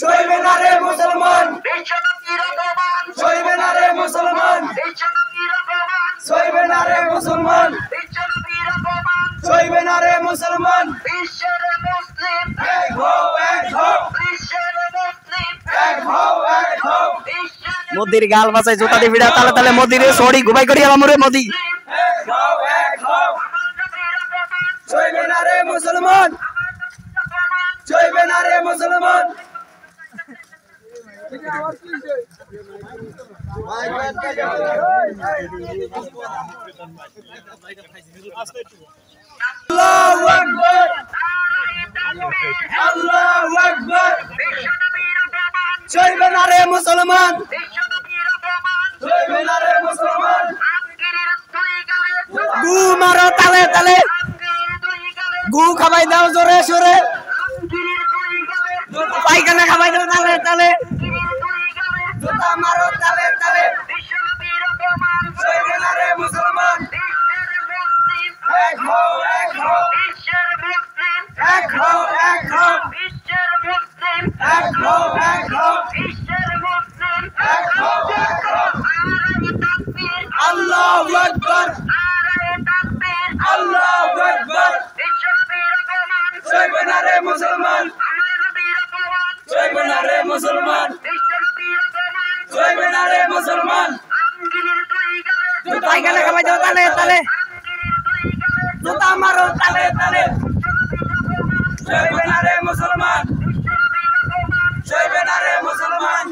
সইবে না রে মুসলমান, সইবে না রে মুসলমান, সইবে না রে মুসলমান, সইবে না রে মুসলমান। এক হও এক হও, এক হও এক হও। মোদির গাল বাঁচাই জুতা দিয়ে ভিড়া তালে তালে মোদিরে সরি ঘুমাই করি আমরে মোদি। এক হও এক হও, সইবে না রে মুসলমান, সইবে না রে মুসলমান। আল্লাহু আকবার, আল্লাহু আকবার। সইবে না রে মুসলমান, সইবে না রে মুসলমান। গু মারো তালে তালে, গু খাবাই দাও জোরে সোরে, পায়খানা খাবাই দাও তালে তালে, জুতা মারো তালে তালে। সইবে না রে মুসলমান। এক হও এক হও, এক হও এক হও, এক হও এক হও, এক হও এক হও। আল্লাহু আকবার, আল্লাহু আকবার। সইবে না রে মুসলমান, সইবে না রে মুসলমান, সইবে না রে মুসলমান। পায়খানা খাবাই দাও তালে তালে, জুতা মারো তালে তালে। সইবে না রে মুসলমান, সইবে না রে মুসলমান।